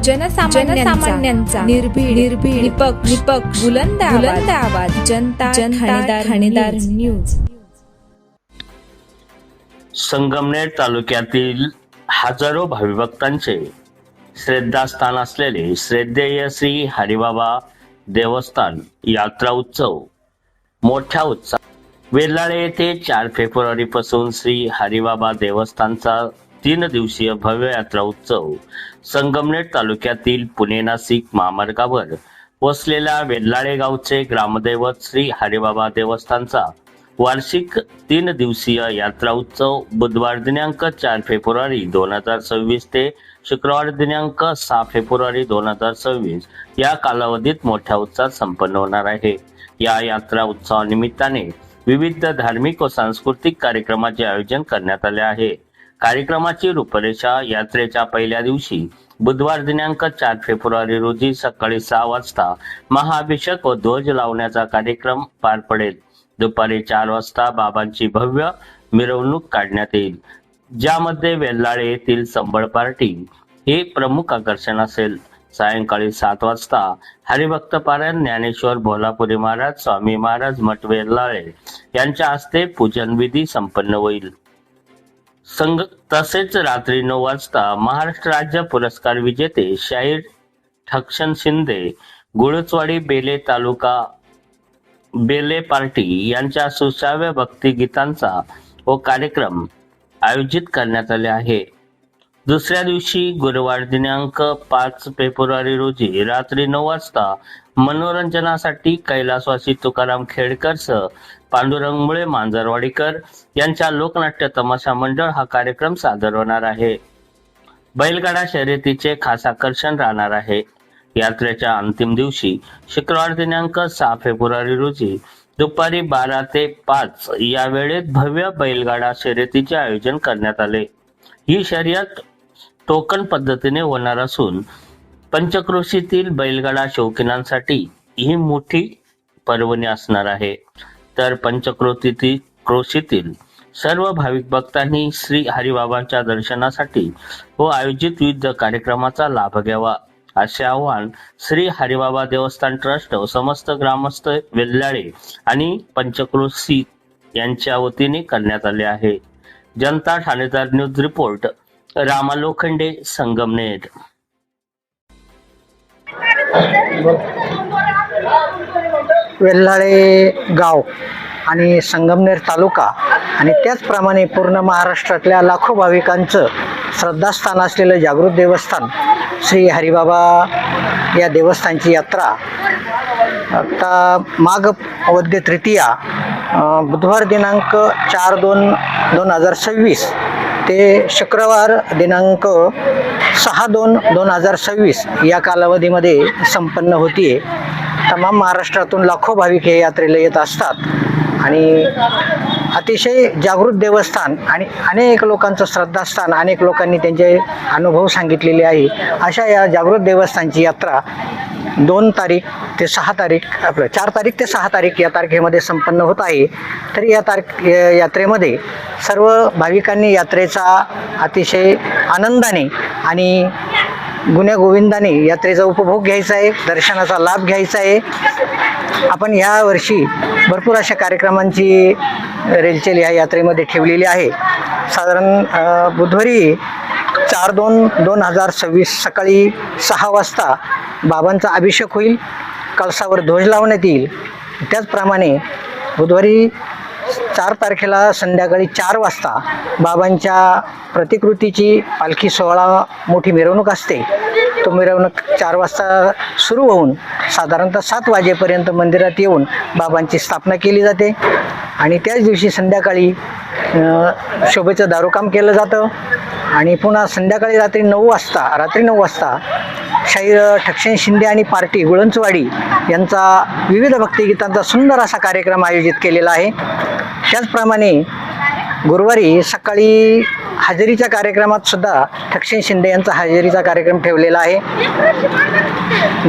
जनसामान्यांचा निर्भीड निपक्ष बुलंद आवाज जनता ठाणेदार न्यूज। संगमनेर तालुक्यातील हजारो भाविभक्तांचे श्रद्धास्थान असलेले श्रद्धेय श्री हरिबाबा देवस्थान यात्रा उत्सव मोठ्या उत्साहात वेल्हाळे येथे 4 फेब्रुवारी पासून श्री हरिबाबा देवस्थानचा 3 दिवसीय भव्य यात्रा उत्सव संगमनेर तालुक्यातील पुणे नाशिक महामार्गावर वसलेल्या वेल्हाळे गावचे ग्रामदैवत श्री हरिबाबा देवस्थानचा वार्षिक 3 दिवसीय यात्रा उत्सव बुधवार दिनांक 4 फेब्रुवारी 2026 ते शुक्रवार दिनांक 6 फेब्रुवारी 2026 या कालावधीत मोठ्या उत्साहात संपन्न होणार आहे। या यात्रा उत्सवानिमित्ताने विविध धार्मिक व सांस्कृतिक कार्यक्रमाचे आयोजन करण्यात आले आहे। कार्यक्रमाची रूपरेषा यात्रेच्या पहिल्या दिवशी बुधवार दिनांक 4 फेब्रुवारी रोजी सकाळी 6 वाजता महाअभिषेक व ध्वज लावण्याचा कार्यक्रम पार पडेल। दुपारी 4 वाजता बाबांची भव्य मिरवणूक काढण्यात येईल, ज्यामध्ये वेल्हाळे येथील संबळ पार्टी हे प्रमुख आकर्षण असेल। सायंकाळी 7 वाजता हरिभक्त पारायण ज्ञानेश्वर भोलापुरी महाराज स्वामी महाराज मठ वेल्हाळे यांच्या हस्ते पूजन विधी संपन्न होईल। तसेच रात्री 9 वाजता महाराष्ट्र राज्य पुरस्कार विजेते शाहीर ठक्षण शिंदे गुळचवाडी बेले तालुका बेले पार्टी यांच्या सुश्राव्य भक्ती गीतांचा व कार्यक्रम आयोजित करण्यात आले आहे। दुसऱ्या दिवशी गुरुवार दिनांक 5 फेब्रुवारी रोजी रात्री 9 वाजता मनोरंजनासाठी कैलासवासी तुकाराम खेडकर सह पांडुरंग मुळे मांजरवाडीकर यांच्या लोकनाट्य तमाशा मंडळ हा कार्यक्रम सादर होणार आहे। बैलगाडा शर्यतीचे खास आकर्षण राहणार आहे। यात्रेच्या अंतिम दिवशी शुक्रवार दिनांक 6 फेब्रुवारी रोजी दुपारी 12 ते 5 या वेळेत भव्य बैलगाडा शर्यतीचे आयोजन करण्यात आले। ही शर्यत टोकन पद्धतीने होणार असून पंचक्रोशीतील बैलगाडा शौकीनांसाठी ही मोठी पर्वणी असणार आहे। तर पंचक्रोशीतील सर्व भाविक भक्तांनी श्री हरिबाबांच्या दर्शनासाठी व आयोजित विविध कार्यक्रमाचा लाभ घ्यावा, असे आवाहन श्री हरिबाबा देवस्थान ट्रस्ट व समस्त ग्रामस्थ वेल्हाळे आणि पंचक्रोशी यांच्या वतीने करण्यात आले आहे। जनता ठाणेदार न्यूज रिपोर्ट रामा लोखंडे, संगमनेर। वेल्हाळे गाव आणि संगमनेर तालुका आणि त्याचप्रमाणे पूर्ण महाराष्ट्रातल्या लाखो भाविकांचं श्रद्धास्थान असलेलं जागृत देवस्थान श्री हरिबाबा या देवस्थानची यात्रा आता माघ वद्य तृतीया बुधवार दिनांक 4/2/2026 ते शुक्रवार दिनांक 6/2/2026 या कालावधीमध्ये संपन्न होतीये। तमाम महाराष्ट्रातून लाखो भाविक हे यात्रेला येत असतात आणि अतिशय जागृत देवस्थान आणि अनेक लोकांचं श्रद्धास्थान, अनेक लोकांनी त्यांचे अनुभव सांगितलेले आहे। अशा या जागृत देवस्थानची यात्रा 2 तारीख ते 6 तारीख 4 तारीख ते 6 तारीख या तारखेमध्ये संपन्न होत आहे। तर या यात्रेमध्ये सर्व भाविकांनी यात्रेचा अतिशय आनंदाने आणि गुण्यागोविंदाने यात्रेचा उपभोग घ्यायचा आहे, दर्शनाचा लाभ घ्यायचा आहे। आपण या वर्षी भरपूर अशा कार्यक्रमांची रेलचेल या यात्रेमध्ये ठेवलेली आहे। साधारण बुधवारी 4/2/2026 सकाळी 6 वाजता बाबांचा अभिषेक होईल, कळसावर ध्वज लावण्यात येईल। त्याचप्रमाणे बुधवारी 4 तारखेला संध्याकाळी 4 वाजता बाबांच्या प्रतिकृतीची पालखी सोहळा मोठी मिरवणूक असते। तो मिरवणूक 4 वाजता सुरू होऊन साधारणतः 7 वाजेपर्यंत मंदिरात येऊन बाबांची स्थापना केली जाते आणि त्याच दिवशी संध्याकाळी शोभेचं दारूकाम केलं जातं आणि पुन्हा संध्याकाळी रात्री 9 वाजता शाहीर ठक्षण शिंदे आणि पार्टी गुळचवाडी यांचा विविध भक्तिगीतांचा सुंदर असा कार्यक्रम आयोजित केलेला आहे। त्याचप्रमाणे गुरुवारी सकाळी हजेरीच्या कार्यक्रमात सुद्धा ठक्षण शिंदे यांचा हजेरीचा कार्यक्रम ठेवलेला आहे.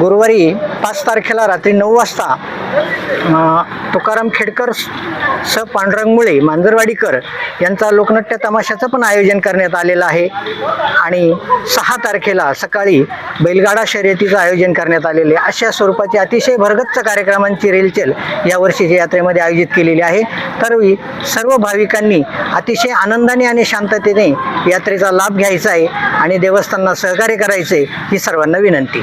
गुरुवारी 5 तारखेला रात्री 9 वाजता तुकाराम खेडकर स पांडुरंग मुळे मांजरवाडीकर यांचा लोकनाट्य तमाशाचं पण आयोजन करण्यात आलेलं आहे. आणि 6 तारखेला सकाळी बैलगाडा शर्यतीचं आयोजन करण्यात आलेले आहे. अशा स्वरूपाची अतिशय भरगच्च कार्यक्रमांची रेलचेल या वर्षीच्या यात्रेमध्ये आयोजित केलेली आहे. तर सर्व भाविकांनी अतिशय आनंदाने आणि शांततेने यात्रेचा लाभ घ्यायचा आहे आणि देवस्थानांना सहकार्य करायचे ही सर्वांना विनंती.